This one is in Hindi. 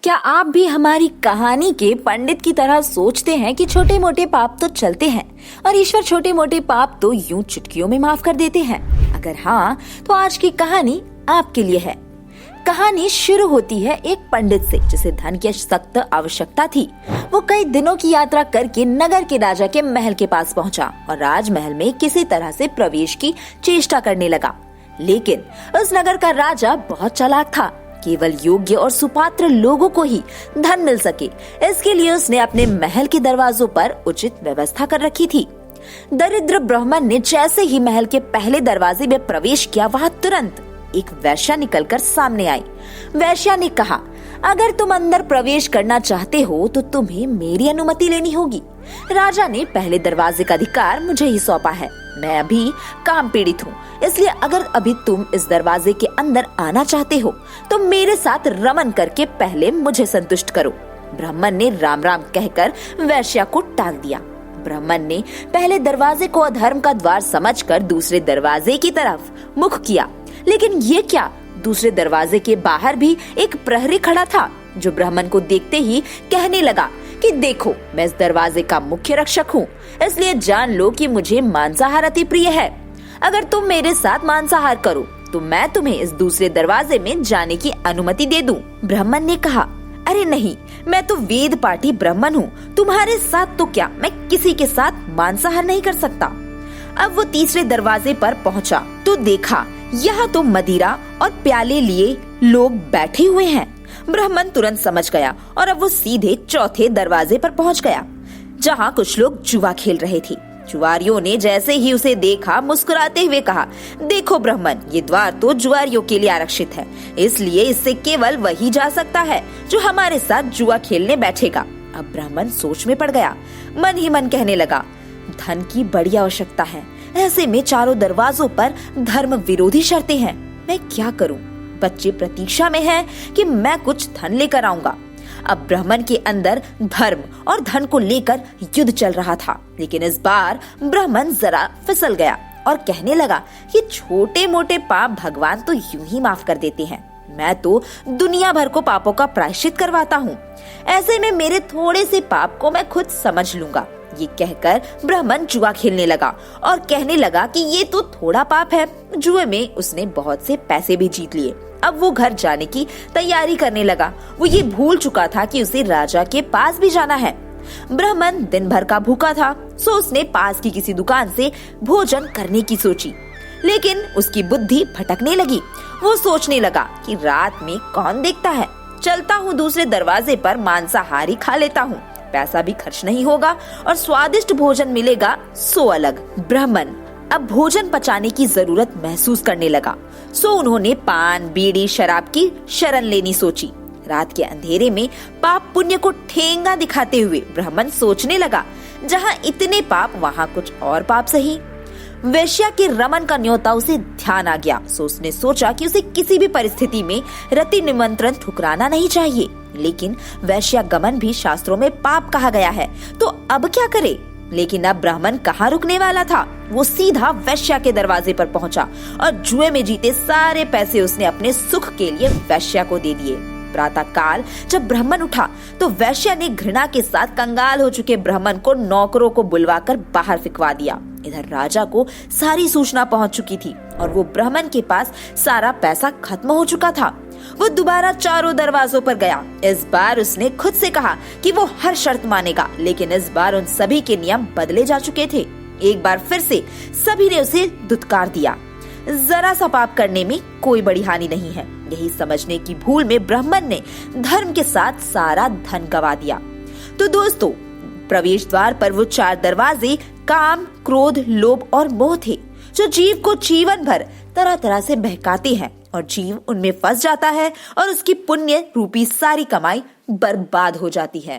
क्या आप भी हमारी कहानी के पंडित की तरह सोचते हैं कि छोटे मोटे पाप तो चलते हैं और ईश्वर छोटे मोटे पाप तो यूं चुटकियों में माफ कर देते हैं? अगर हाँ, तो आज की कहानी आपके लिए है। कहानी शुरू होती है एक पंडित से जिसे धन की सख्त आवश्यकता थी। वो कई दिनों की यात्रा करके नगर के राजा के महल के पास पहुंचा और राजमहल में किसी तरह से प्रवेश की चेष्टा करने लगा। लेकिन उस नगर का राजा बहुत चालाक था। केवल योग्य और सुपात्र लोगों को ही धन मिल सके, इसके लिए उसने अपने महल के दरवाजों पर उचित व्यवस्था कर रखी थी। दरिद्र ब्राह्मण ने जैसे ही महल के पहले दरवाजे में प्रवेश किया, वहां तुरंत एक वेश्या निकलकर सामने आई। वेश्या ने कहा, अगर तुम अंदर प्रवेश करना चाहते हो तो तुम्हें मेरी अनुमति लेनी होगी। राजा ने पहले दरवाजे का अधिकार मुझे ही सौंपा है। मैं अभी काम पीड़ित हूँ, इसलिए अगर अभी तुम इस दरवाजे के अंदर आना चाहते हो तो मेरे साथ रमन करके पहले मुझे संतुष्ट करो। ब्राह्मण ने राम राम कहकर वेश्या को टाल दिया। ब्राह्मण ने पहले दरवाजे को अधर्म का द्वार समझकर दूसरे दरवाजे की तरफ मुख किया। लेकिन ये क्या, दूसरे दरवाजे के बाहर भी एक प्रहरी खड़ा था जो ब्राह्मण को देखते ही कहने लगा कि देखो, मैं इस दरवाजे का मुख्य रक्षक हूँ, इसलिए जान लो कि मुझे मांसाहार अति प्रिय है। अगर तुम मेरे साथ मांसाहार करो तो मैं तुम्हें इस दूसरे दरवाजे में जाने की अनुमति दे दूं। ब्राह्मण ने कहा, अरे नहीं, मैं तो वेद पाठी ब्राह्मण हूँ, तुम्हारे साथ तो क्या, मैं किसी के साथ मांसाहार नहीं कर सकता। अब वो तीसरे दरवाजे पर पहुँचा तो देखा यहाँ तो मदिरा और प्याले लिए लोग बैठे हुए हैं। ब्राह्मण तुरंत समझ गया और अब वो सीधे चौथे दरवाजे पर पहुंच गया जहां कुछ लोग जुआ खेल रहे थे। जुआरियों ने जैसे ही उसे देखा मुस्कुराते हुए कहा, देखो ब्राह्मण, ये द्वार तो जुआरियों के लिए आरक्षित है, इसलिए इससे केवल वही जा सकता है जो हमारे साथ जुआ खेलने बैठेगा। अब ब्राह्मण सोच में पड़ गया, मन ही मन कहने लगा, धन की बड़ी आवश्यकता है, ऐसे में चारों दरवाजों पर धर्म विरोधी शर्तें हैं, मैं क्या करूं? बच्चे प्रतीक्षा में हैं कि मैं कुछ धन लेकर आऊंगा। अब ब्राह्मण के अंदर धर्म और धन को लेकर युद्ध चल रहा था। लेकिन इस बार ब्राह्मण जरा फिसल गया और कहने लगा कि छोटे मोटे पाप भगवान तो यूं ही माफ कर देते हैं, मैं तो दुनिया भर को पापों का प्रायश्चित करवाता हूँ, ऐसे में मेरे थोड़े से पाप को मैं खुद समझ लूंगा। ये कहकर ब्राह्मण जुआ खेलने लगा और कहने लगा कि ये तो थोड़ा पाप है। जुए में उसने बहुत से पैसे भी जीत लिए। अब वो घर जाने की तैयारी करने लगा। वो ये भूल चुका था कि उसे राजा के पास भी जाना है। ब्राह्मण दिन भर का भूखा था, सो उसने पास की किसी दुकान से भोजन करने की सोची। लेकिन उसकी बुद्धि भटकने लगी। वो सोचने लगा कि रात में कौन देखता है, चलता हूँ दूसरे दरवाजे पर मांसाहारी खा लेता हूँ, पैसा भी खर्च नहीं होगा और स्वादिष्ट भोजन मिलेगा सो अलग। ब्राह्मण अब भोजन पचाने की जरूरत महसूस करने लगा, सो उन्होंने पान, बीड़ी, शराब की शरण लेनी सोची। रात के अंधेरे में पाप पुण्य को ठेंगा दिखाते हुए ब्राह्मण सोचने लगा, जहाँ इतने पाप वहाँ कुछ और पाप सही। वेश्या के रमन का न्योता उसे ध्यान आ गया, सो उसने सोचा कि उसे किसी भी परिस्थिति में रति निमंत्रण ठुकराना नहीं चाहिए। लेकिन वेश्या गमन भी शास्त्रों में पाप कहा गया है, तो अब क्या करे? लेकिन अब ब्राह्मण कहाँ रुकने वाला था? वो सीधा वेश्या के दरवाजे पर पहुंचा और जुए में जीते सारे पैसे उसने अपने सुख के लिए वेश्या को दे दिए। प्रातः काल जब ब्राह्मण उठा तो वेश्या ने घृणा के साथ कंगाल हो चुके ब्राह्मण को नौकरों को बुलवाकर बाहर फिकवा दिया। इधर राजा को सारी सूचना पहुंच चुकी थी और वो ब्राह्मण के पास सारा पैसा खत्म हो चुका था। वो दोबारा चारों दरवाजों पर गया। इस बार उसने खुद से कहा कि वो हर शर्त मानेगा, लेकिन इस बार उन सभी के नियम बदले जा चुके थे। एक बार फिर से सभी ने उसे दुत्कार दिया। जरा सा पाप करने में कोई बड़ी हानि नहीं है, यही समझने की भूल में ब्राह्मण ने धर्म के साथ सारा धन गवा दिया। तो दोस्तों, प्रवेश द्वार पर वो 4 दरवाजे काम, क्रोध, लोभ और मोह थे, जो जीव को जीवन भर तरह तरह से बहकाते हैं और जीव उनमें फंस जाता है और उसकी पुण्य रूपी सारी कमाई बर्बाद हो जाती है।